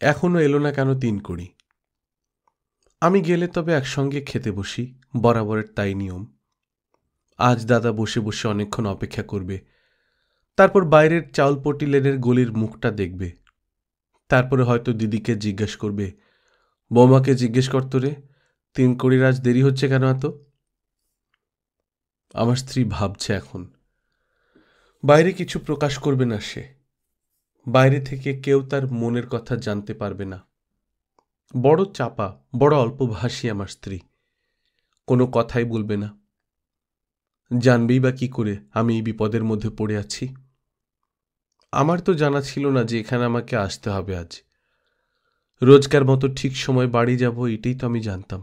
এখনো এলো না কেন 3 কড়ি। আমি গেলে তবে একসঙ্গে খেতে বসি, বরাবরের তাই নিয়ম। আজ দাদা বসে বসে অনেকক্ষণ অপেক্ষা করবে, তারপর বাইরের চাউলপটি লেনের গলির মুখটা দেখবে। তারপরে হয়তো দিদিকে জিজ্ঞেস করবে, বৌমাকে জিজ্ঞেস করতো রে, 3 কড়ির আজ দেরি হচ্ছে কেন এত। আমার স্ত্রী ভাবছে এখন। বাইরে কিছু প্রকাশ করবে না সে, বাইরে থেকে কেউ তার মনের কথা জানতে পারবে না। বড় চাপা, বড় অল্পভাষী আমার স্ত্রী, কোনো কথাই বলবে না। জানবেই বা কি করে আমি এই বিপদের মধ্যে পড়ে আছি। আমার তো জানা ছিল না যে এখানে আমাকে আসতে হবে আজ। রোজকার মতো ঠিক সময় বাড়ি যাব এটাই তো আমি জানতাম।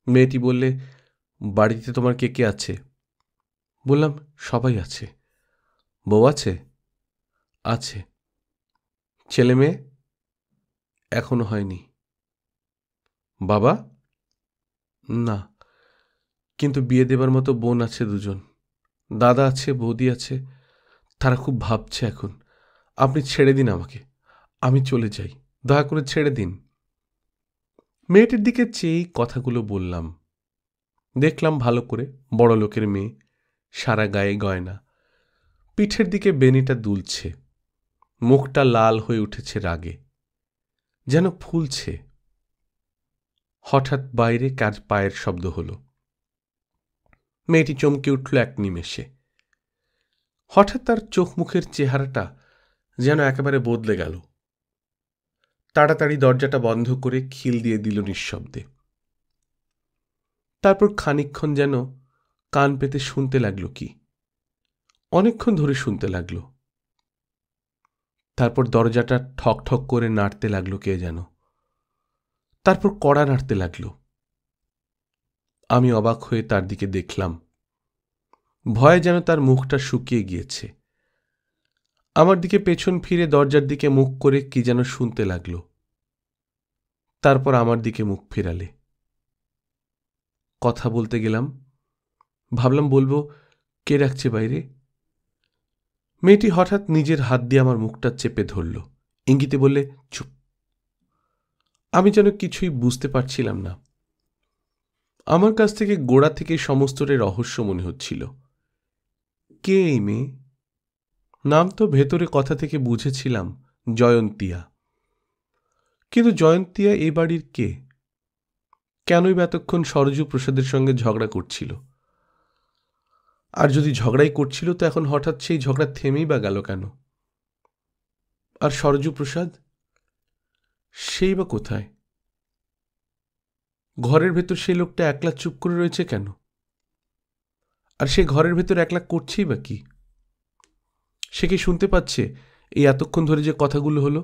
মেয়েটি বললে, বাড়িতে তোমার কে কে আছে? বললাম, সবাই আছে। বউ আছে? আছে। ছেলে মেয়ে? এখনো হয়নি। বাবা? না, কিন্তু বিয়ে দেবার মতো বোন আছে 2জন। দাদা আছে, বৌদি আছে। তারা খুব ভাবছে এখন। আপনি ছেড়ে দিন আমাকে, আমি চলে যাই, দয়া করে ছেড়ে দিন। মেয়েটির দিকে চেয়েই কথাগুলো বললাম। দেখলাম ভালো করে, বড় লোকের মেয়ে, সারা গায়ে গয়না, পিঠের দিকে বেনিটা দুলছে, মুখটা লাল হয়ে উঠেছে রাগে, যেন ফুলছে। হঠাৎ বাইরে কার পায়ের শব্দ হলো। মেয়েটি চমকে উঠল এক নিমেষে। হঠাৎ তার চোখ মুখের চেহারাটা যেন একেবারে বদলে গেল। তাড়াতাড়ি দরজাটা বন্ধ করে খিল দিয়ে দিল নিঃশব্দে। তারপর খানিকক্ষণ যেন কান পেতে শুনতে লাগলো কি, অনেকক্ষণ ধরে শুনতে লাগলো। তারপর দরজাটা ঠক ঠক করে নাড়তে লাগলো কে যেন, তারপর কড়া নাড়তে লাগলো। আমি অবাক হয়ে তার দিকে দেখলাম। ভয়ে যেন তার মুখটা শুকিয়ে গিয়েছে। আমার দিকে পেছন ফিরে দরজার দিকে মুখ করে কি যেন শুনতে লাগলো। তারপর আমার দিকে মুখ ফিরালে। কথা বলতে গেলাম, ভাবলাম বলবো, কে রাখছে বাইরে। মেয়েটি হঠাৎ নিজের হাত দিয়ে আমার মুখটা চেপে ধরল, ইঙ্গিতে বললে, চুপ। আমি যেন কিছুই বুঝতে পারছিলাম না। আমার কাছ থেকে গোড়া থেকে সমস্তটাই রহস্য মনে হচ্ছিল। কে এই মেয়ে? নাম তো ভেতরে কথা থেকে বুঝেছিলাম, জয়ন্তিয়া। কিন্তু জয়ন্তিয়া এ বাড়ির কে? কেনই বা এতক্ষণ সরজু প্রসাদের সঙ্গে ঝগড়া করছিল? আর যদি ঝগড়াই করছিল তো এখন হঠাৎ সেই ঝগড়া থেমেই বা গেল কেন? আর সরজু প্রসাদ, সেই বা কোথায়? ঘরের ভেতর সেই লোকটা একলা চুপ করে রয়েছে কেন? আর সে ঘরের ভেতর একলা করছেই বা কি? সে কি শুনতে পাচ্ছে এই এতক্ষণ ধরে যে কথাগুলো হলো?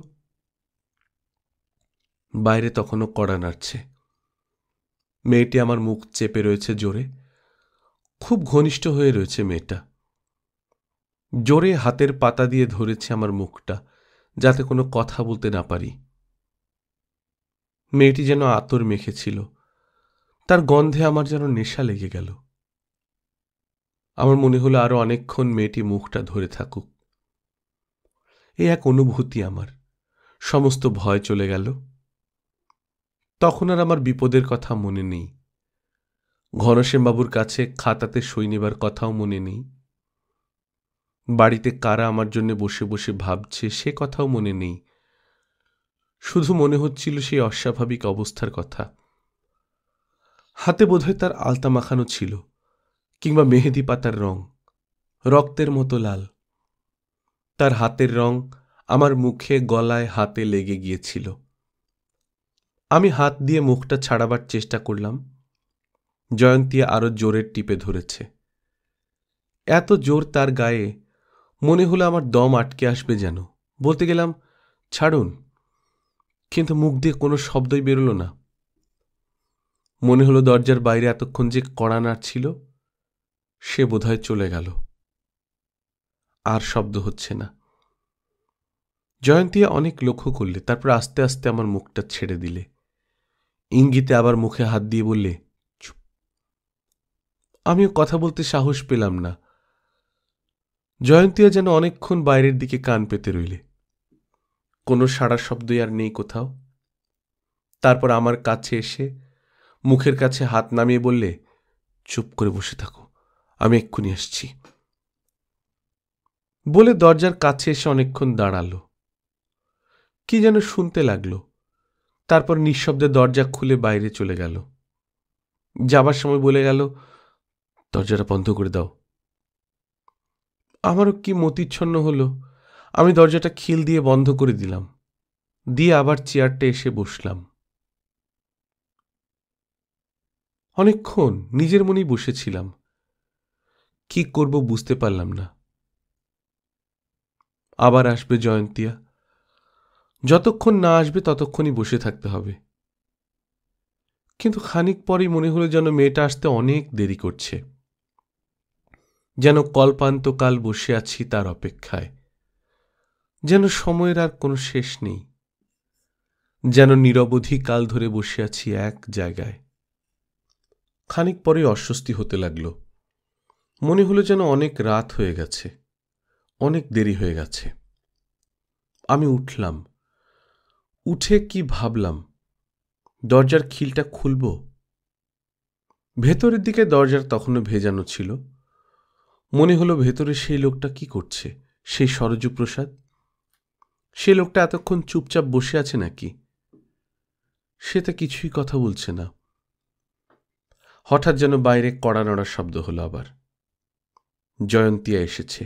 বাইরে তখনও কড়া নাড়ছে। মেয়েটি আমার মুখ চেপে রয়েছে জোরে, খুব ঘনিষ্ঠ হয়ে রয়েছে মেয়েটা। জোরে হাতের পাতা দিয়ে ধরেছে আমার মুখটা, যাতে কোনো কথা বলতে না পারি। মেয়েটি যেন আতর মেখেছিল, তার গন্ধে আমার যেন নেশা লেগে গেল। আমার মনে হলো আরো অনেকক্ষণ মেয়েটি মুখটা ধরে থাকুক। এই এক অনুভূতি আমার, সমস্ত ভয় চলে গেল। তখন আর আমার বিপদের কথা মনে নেই। ঘনশ্যামবাবুর কাছে খাতাতে সই নেবার কথাও মনে নেই। বাড়িতে কারা আমার জন্য বসে বসে ভাবছে সে কথাও মনে নেই। শুধু মনে হচ্ছিল সেই অস্বাভাবিক অবস্থার কথা। হাতে বোধহয় তার আলতা মাখানো ছিল, কিংবা মেহেদি পাতার রং, রক্তের মতো লাল। তার হাতের রং আমার মুখে, গলায়, হাতে লেগে গিয়েছিল। আমি হাত দিয়ে মুখটা ছাড়াবার চেষ্টা করলাম। জয়ন্তী আরো জোরে টিপে ধরেছে। এত জোর তার গায়ে, মনে হলো আমার দম আটকে আসবে যেন। বলতে গেলাম, ছাড়ুন, কিন্তু মুখ দিয়ে কোনো শব্দই বেরোল না। মনে হলো দরজার বাইরে এতক্ষণ যে কড়া নাড়ছিল সে বোধহয় চলে গেল। আর শব্দ হচ্ছে না। জয়ন্তিয়া অনেক লক্ষ্য করলে, তারপর আস্তে আস্তে আমার মুখটা ছেড়ে দিলে। ইঙ্গিতে আবার মুখে হাত দিয়ে বললে, চুপ। আমিও কথা বলতে সাহস পেলাম না। জয়ন্তিয়া যেন অনেকক্ষণ বাইরের দিকে কান পেতে রইলে। কোনো সাড়া শব্দই আর নেই কোথাও। তারপর আমার কাছে এসে মুখের কাছে হাত নামিয়ে বললে, চুপ করে বসে থাকো, আমি এক্ষুনি আসছি। বলে দরজার কাছে এসে অনেকক্ষণ দাঁড়ালো। কি যেন শুনতে লাগলো। তারপর নিঃশব্দে দরজা খুলে বাইরে চলে গেল। যাবার সময় বলে গেল, দরজাটা বন্ধ করে দাও। আমারও কি মতিচ্ছন্ন হলো। আমি দরজাটা খিল দিয়ে বন্ধ করে দিলাম, দিয়ে আবার চেয়ারটা এসে বসলাম। অনেকক্ষণ নিজের মনেই বসেছিলাম। কি করব বুঝতে পারলাম না। আবার আসবে জয়ন্তিয়া। যতক্ষণ না আসবে ততক্ষণই বসে থাকতে হবে। কিন্তু খানিক পরেই মনে হলো যেন মেয়েটা আসতে অনেক দেরি করছে, যেন কল্পান্তকাল বসে আছি তার অপেক্ষায়, যেন সময়ের আর কোনো শেষ নেই, যেন নিরবধি কাল ধরে বসে আছি এক জায়গায়। খানিক পরে অস্বস্তি হতে লাগল। মনে হলো যেন অনেক রাত হয়ে গেছে, অনেক দেরি হয়ে গেছে। আমি উঠলাম। উঠে কি ভাবলাম, দরজার খিলটা খুলব। ভেতরের দিকে দরজার তখনও ভেজানো ছিল। মনে হলো ভেতরে সেই লোকটা কি করছে, সেই সরযুপ্রসাদ। সে লোকটা এতক্ষণ চুপচাপ বসে আছে নাকি? সে তো কিছুই কথা বলছে না। হঠাৎ যেন বাইরে কড়া নড়ার শব্দ হলো আবার। জয়ন্তিয়া এসেছে।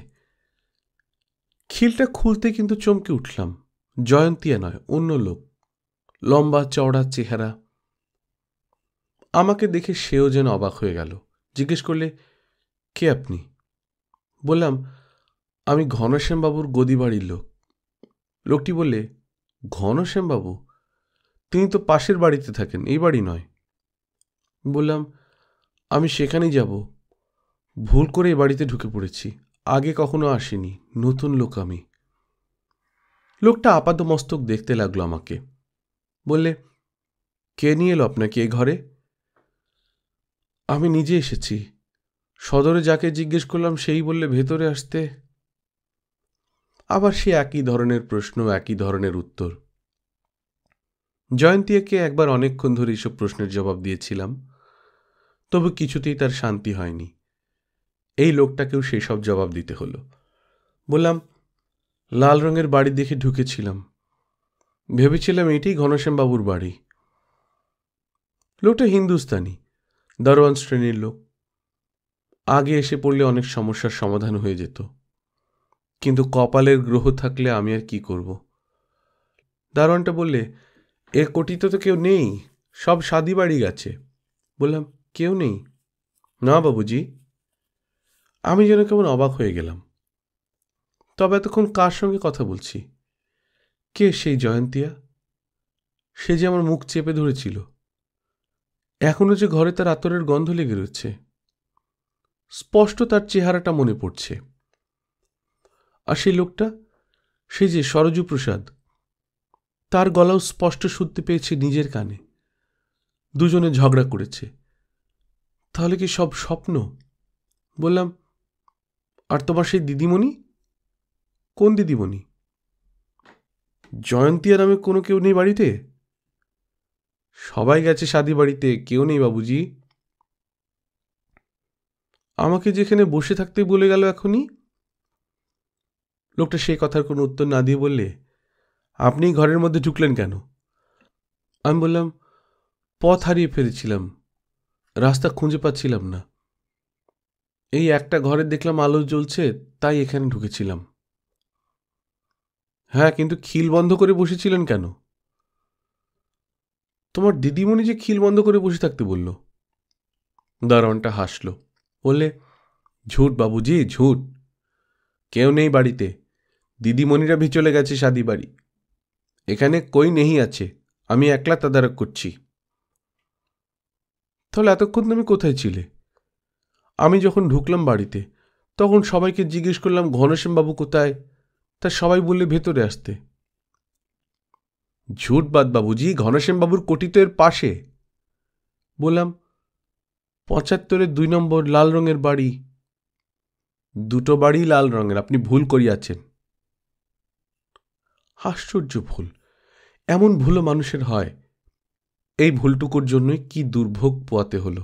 খিলটা খুলতে কিন্তু চমকে উঠলাম। জয়ন্তিয়া নয়, অন্য লোক, লম্বা চওড়া চেহারা। আমাকে দেখে সেও যেন অবাক হয়ে গেল। জিজ্ঞেস করলে, কে আপনি? বললাম, আমি ঘনশ্যামবাবুর গদি বাড়ির লোক। লোকটি বললে, ঘনশ্যামবাবু? তিনি তো পাশের বাড়িতে থাকেন, এই বাড়ি নয়। বললাম, আমি সেখানেই যাব। ভুল করে এই বাড়িতে ঢুকে পড়েছি, আগে কখনো আসিনি, নতুন লোক আমি। লোকটা আপাদমস্তক দেখতে লাগলো আমাকে। বললে, কে নিয়ে এলো আপনাকে এই ঘরে? আমি নিজে এসেছি। সদরে যাকে জিজ্ঞেস করলাম সেই বললে ভেতরে আসতে। আবার সে একই ধরনের প্রশ্ন, একই ধরনের উত্তর। জয়ন্তিয়াকে একবার অনেকক্ষণ ধরে এইসব প্রশ্নের জবাব দিয়েছিলাম, তবু কিছুতেই তার শান্তি হয়নি। এই লোকটাকেও সেই সব জবাব দিতে হলো। বললাম, লাল রঙের বাড়ি দেখে ঢুকেছিলাম, ভেবেছিলাম এটাই ঘনশ্যামবাবুর বাড়ি। লোকটা হিন্দুস্তানি, দারোয়ান শ্রেণীর লোক। আগে এসে পড়লে অনেক সমস্যার সমাধান হয়ে যেত, কিন্তু কপালের গ্রহ থাকলে আমি আর কি করব। দারোয়ানটা বললে, এর কোটিতে তো কেউ নেই, সব শাদি বাড়ি গেছে। বললাম, কেউ নেই? না বাবুজি। আমি যেন কেমন অবাক হয়ে গেলাম। তবে এতক্ষণ কার সঙ্গে কথা বলছি? কে সেই জয়ন্তিয়া? সে যে আমার মুখ চেপে ধরেছিল, এখনো যে ঘরে তার আতরের গন্ধ লেগে রয়েছে। স্পষ্ট তার চেহারাটা মনে পড়ছে। আর সেই লোকটা, সেই যে সরযুপ্রসাদ, তার গলাও স্পষ্ট শুনতে পেয়েছে নিজের কানে। দুজনে ঝগড়া করেছে। তাহলে কি সব স্বপ্ন? বললাম, আর তোমার সেই দিদিমণি? কোন দিদিমণি? জয়ন্তিয়া নামে কোনো কেউ নেই বাড়িতে? সবাই গেছে শাদি বাড়িতে, কেউ নেই বাবুজি। আমাকে যেখানে বসে থাকতে বলে গেল এখনই। লোকটা সেই কথার কোনো উত্তর না দিয়ে বললে, আপনি ঘরের মধ্যে ঢুকলেন কেন? আমি বললাম, পথ হারিয়ে ফেলেছিলাম, রাস্তা খুঁজে পাচ্ছিলাম না। এই একটা ঘরে দেখলাম আলো জ্বলছে, তাই এখানে ঢুকেছিলাম। হ্যাঁ, কিন্তু খিল বন্ধ করে বসেছিলেন কেন? তোমার দিদিমণি যে খিল বন্ধ করে বসে থাকতে বলল। দারোয়ানটা হাসল। বললে, ঝুট বাবুজি, ঝুট। কেউ নেই বাড়িতে। দিদিমণিরা ভি চলে গেছে শাদি বাড়ি। এখানে কই নেই আছে, আমি একলা তদারক করছি। তাহলে এতক্ষণ তুমি কোথায় ছিলে? আমি যখন ঢুকলাম বাড়িতে তখন সবাইকে জিজ্ঞেস করলাম ঘনশ্যামবাবু কোথায়, তা সবাই বললে ভেতরে আসতে। ঝুটবাদ বাবুজি, ঘনশ্যামবাবুর কোটি তো এর পাশে। বললাম ৭৫-এর ২ নম্বর লাল রঙের বাড়ি। দুটো বাড়ি লাল রঙের, আপনি ভুল করিয়াছেন। আশ্চর্য ভুল, এমন ভুলও মানুষের হয়। এই ভুলটুকুর জন্যই কি দুর্ভোগ পোয়াতে হলো।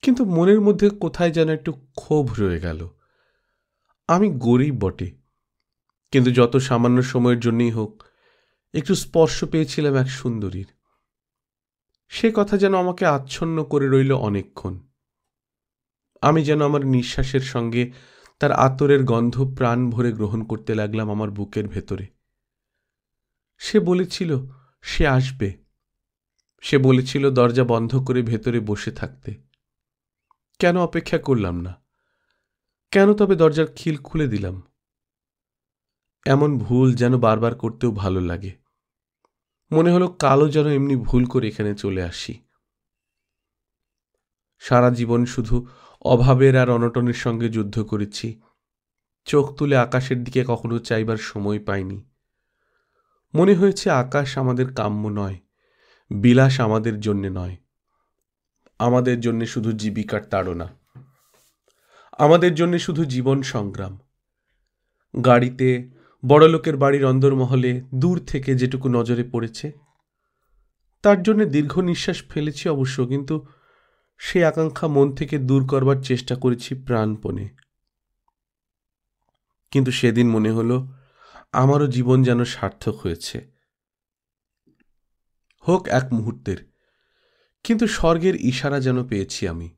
কিন্তু মনের মধ্যে কোথায় যেন একটু ক্ষোভ রয়ে গেল। আমি গরিব বটে, কিন্তু যত সামান্য সময়ের জন্যই হোক একটু স্পর্শ পেয়েছিলাম এক সুন্দরীর। সে কথা যেন আমাকে আচ্ছন্ন করে রইল অনেকক্ষণ। আমি যেন আমার নিঃশ্বাসের সঙ্গে তার আতরের গন্ধ প্রাণ ভরে গ্রহণ করতে লাগলাম আমার বুকের ভেতরে। সে বলেছিল সে আসবে, সে বলেছিল দরজা বন্ধ করে ভেতরে বসে থাকতে। কেন অপেক্ষা করলাম না? কেন তবে দরজার খিল খুলে দিলাম? এমন ভুল যেন বারবার করতেও ভালো লাগে। মনে হলো কালও যেন এমনি ভুল করে এখানে চলে আসি। সারা জীবন শুধু অভাবের আর অনটনের সঙ্গে যুদ্ধ করেছি। চোখ তুলে আকাশের দিকে কখনো চাইবার সময় পাইনি। মনে হয়েছে আকাশ আমাদের কাম্য নয়, বিলাস আমাদের জন্যে নয়, আমাদের জন্যে শুধু জীবিকার তাড়না, আমাদের জন্যে শুধু জীবন সংগ্রাম। গাড়িতে, বড়লোকের বাড়ির অন্দরমহলে দূর থেকে যেটুকু নজরে পড়েছে তার জন্য দীর্ঘ নিঃশ্বাস ফেলেছি অবশ্য, কিন্তু সেই আকাঙ্ক্ষা মন থেকে দূর করবার চেষ্টা করেছি প্রাণপণে। কিন্তু সেদিন মনে হলো আমারও জীবন যেন সার্থক হয়েছে। হোক এক মুহূর্তের, কিন্তু স্বর্গের ইশারা যেন পেয়েছি আমি।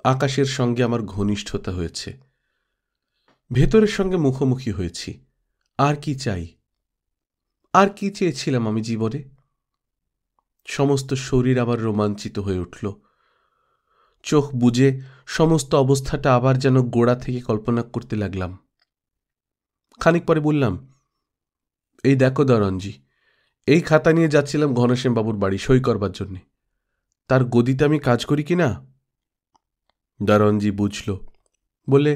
আকাশের সঙ্গে আমার ঘনিষ্ঠতা হয়েছে, ভেতরের সঙ্গে মুখোমুখি হয়েছি। আর কি চাই? আর কি চেয়েছিলাম আমি জীবনে? সমস্ত শরীর আবার রোমাঞ্চিত হয়ে উঠল। চোখ বুজে সমস্ত অবস্থাটা আবার যেন গোড়া থেকে কল্পনা করতে লাগলাম। খানিক পরে বললাম, এই দেখো দরঞ্জি, এই খাতা নিয়ে যাচ্ছিলাম ঘনশ্যামবাবুর বাড়ি সই করবার জন্যে। তার গদিতে আমি কাজ করি কি না? দরঞ্জি বুঝল, বললে,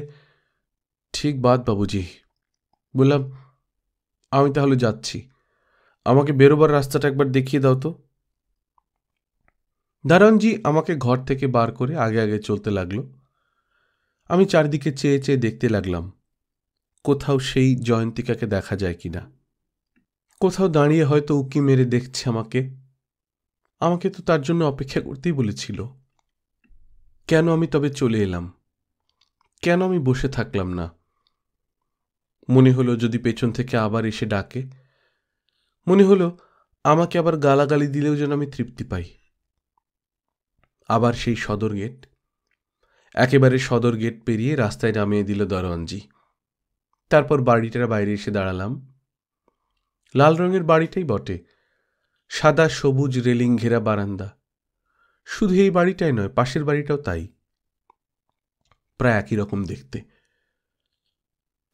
ঠিক বাত বাবুজি। বললাম, আমি তাহলে যাচ্ছি, আমাকে বেরোবার রাস্তাটা একবার দেখিয়ে দাও তো। দারোয়ানজি আমাকে ঘর থেকে বার করে আগে আগে চলতে লাগলো। আমি চারদিকে চেয়ে চেয়ে দেখতে লাগলাম কোথাও সেই জয়ন্তিকাকে দেখা যায় কিনা। কোথাও দাঁড়িয়ে হয়তো উকি মেরে দেখছে আমাকে। আমাকে তো তার জন্য অপেক্ষা করতেই বলেছিল। কেন আমি তবে চলে এলাম? কেন আমি বসে থাকলাম না? মনে হলো যদি পেছন থেকে আবার এসে ডাকে, মনে হলো আমাকে আবার গালাগালি দিলেও যেন আমি তৃপ্তি পাই। আবার সেই সদর গেট, একেবারে সদর গেট পেরিয়ে রাস্তায় নামিয়ে দিল দরোয়ানজি। তারপর বাড়িটার বাইরে এসে দাঁড়ালাম। লাল রঙের বাড়িটাই বটে, সাদা সবুজ রেলিং ঘেরা বারান্দা। শুধু এই বাড়িটাই নয়, পাশের বাড়িটাও তাই, প্রায় একই রকম দেখতে।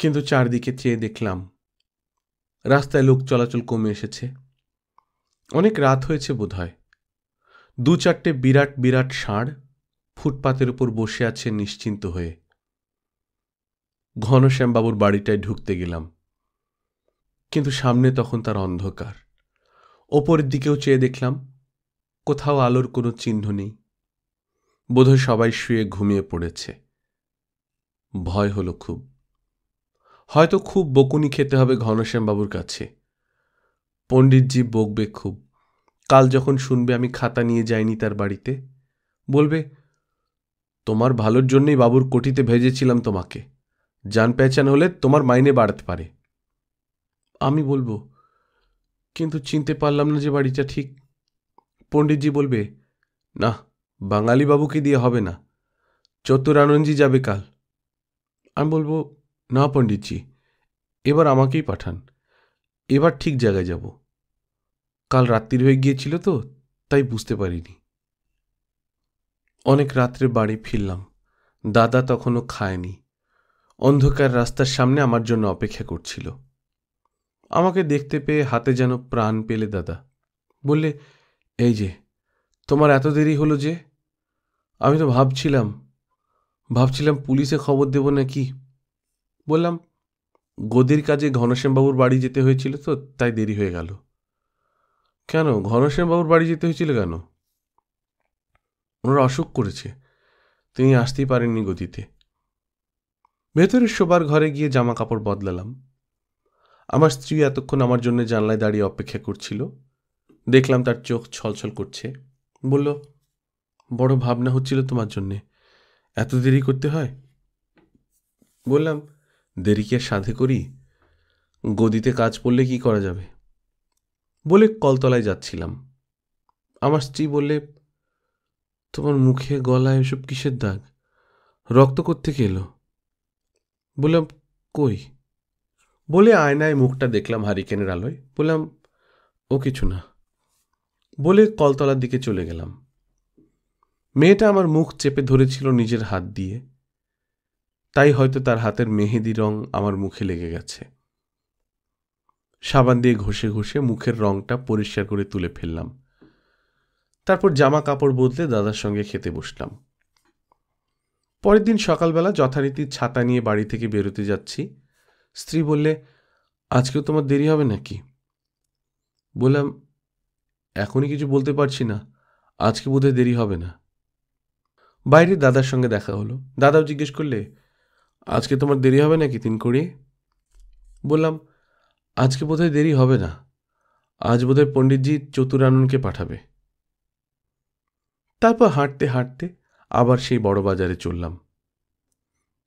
কিন্তু চারদিকে চেয়ে দেখলাম রাস্তায় লোক চলাচল কমে এসেছে। অনেক রাত হয়েছে বোধহয়। ২-৪টে বিরাট বিরাট ষাঁড় ফুটপাতের উপর বসে আছে নিশ্চিন্ত হয়ে। ঘনশ্যামবাবুর বাড়িটায় ঢুকতে গেলাম, কিন্তু সামনে তখন তার অন্ধকার। ওপরের দিকেও চেয়ে দেখলাম কোথাও আলোর কোনো চিহ্ন নেই। বোধহয় সবাই শুয়ে ঘুমিয়ে পড়েছে। ভয় হলো খুব। হয়তো খুব বকুনি খেতে হবে ঘনশ্যামবাবুর কাছে। পণ্ডিতজি বকবে খুব। কাল যখন শুনবে আমি খাতা নিয়ে যাইনি তার বাড়িতে, বলবে, তোমার ভালোর জন্যই বাবুর কোঠিতে ভেজেছিলাম তোমাকে, জান পেহচান হলে তোমার মাইনে বাড়তে পারে। আমি বলবো, কিন্তু চিনতে পারলাম না যে বাড়িটা ঠিক। পণ্ডিতজি বলবে, না, বাঙালি বাবুকে দিয়ে হবে না, চতুরানন্দজি যাবে কাল। আমি বলবো, না পণ্ডিতজি, এবার আমাকেই পাঠান, এবার ঠিক জায়গায় যাব। কাল রাত্রির হয়ে গিয়েছিল তো, তাই বুঝতে পারিনি। অনেক রাত্রে বাড়ি ফিরলাম। দাদা তখনও খায়নি। অন্ধকার রাস্তার সামনে আমার জন্য অপেক্ষা করছিল। আমাকে দেখতে পেয়ে হাতে যেন প্রাণ পেলে দাদা। বললে, এই যে, তোমার এত দেরি হলো যে? আমি তো ভাবছিলাম ভাবছিলাম পুলিশে খবর দেব নাকি। বললাম, গদির কাজে ঘনশ্যামবাবুর বাড়ি যেতে হয়েছিল তো, তাই দেরি হয়ে গেল। কেন, ঘনশ্যামবাবুর বাড়ি যেতে হয়েছিল কেন? ওনারা অসুখ করেছে, তিনি আসতেই পারেননি গদিতে। ভেতরে শোবার ঘরে গিয়ে জামা কাপড় বদলালাম। আমার স্ত্রী এতক্ষণ আমার জন্য জানলায় দাঁড়িয়ে অপেক্ষা করছিল। দেখলাম তার চোখ ছলছল করছে। বলল, বড় ভাবনা হচ্ছিল তোমার জন্যে, এত দেরি করতে হয়। বললাম, দেরি কি আর সাধে করি? গদিতে কাজ পড়লে কি করা যাবে? বলে কলতলায় যাচ্ছিলাম। আমার স্ত্রী বললে, তোমার মুখে গলায় এসব কিসের দাগ? রক্ত কোত্থেকে এলো? বললাম, কই? বলে আয়নায় মুখটা দেখলাম হারিকেনের আলোয়। বললাম, ও কিছু না। বলে কলতলার দিকে চলে গেলাম। মেয়েটা আমার মুখ চেপে ধরেছিল নিজের হাত দিয়ে, তাই হয়তো তার হাতের মেহেদি রং আমার মুখে লেগে গেছে। সাবান দিয়ে ঘষে ঘষে মুখের রংটা পরিষ্কার করে তুলে ফেললাম। তারপর জামা কাপড় বদলে দাদার সঙ্গে খেতে বসলাম। পরের দিন সকালবেলা যথারীতি ছাতা নিয়ে বাড়ি থেকে বেরোতে যাচ্ছি। স্ত্রী বললে, আজকেও তোমার দেরি হবে নাকি? বললাম, এখনই কিছু বলতে পারছি না, আজকে বোধহয় দেরি হবে না। বাইরে দাদার সঙ্গে দেখা হলো। দাদাও জিজ্ঞেস করলে, আজকে তোমার দেরি হবে নাকি তিনকড়ি? বললাম, আজকে বোধহয় দেরি হবে না, আজ বোধহয় পণ্ডিতজি চতুরাননকে পাঠাবে। তারপর হাঁটতে হাঁটতে আবার সেই বড় বাজারে চললাম।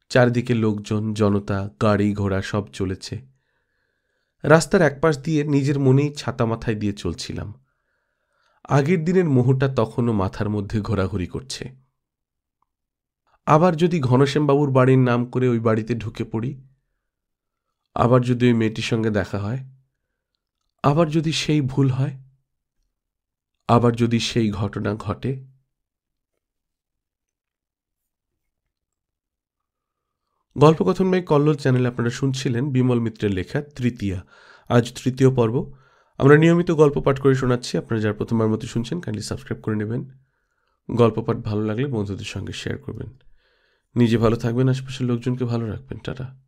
চারিদিকে লোকজন, জনতা, গাড়ি ঘোড়া সব চলেছে। রাস্তার একপাশ দিয়ে নিজের মনেই ছাতা মাথায় দিয়ে চলছিলাম। আগের দিনের মোহটা তখনও মাথার মধ্যে ঘোরাঘুরি করছে। আবার যদি ঘনশ্যামবাবুর বাড়ির নাম করে ওই বাড়িতে ঢুকে পড়ি, আবার যদি ওই মেয়েটির সঙ্গে দেখা হয়, আবার যদি সেই ভুল হয়, আবার যদি সেই ঘটনা ঘটে। গল্পকথন বাই কল্লোল চ্যানেলে আপনারা শুনছিলেন বিমল মিত্রের লেখা তৃতীয়া। আজ তৃতীয় পর্ব। আমরা নিয়মিত গল্প পাঠ করে শোনাচ্ছি। আপনারা যারা প্রথমবার মতো শুনছেন কাইন্ডলি সাবস্ক্রাইব করে নেবেন। গল্প পাঠ ভালো লাগলে বন্ধুদের সঙ্গে শেয়ার করবেন। নিজে ভালো থাকবেন, আশেপাশের লোকজনকে ভালো রাখবেন। টাটা।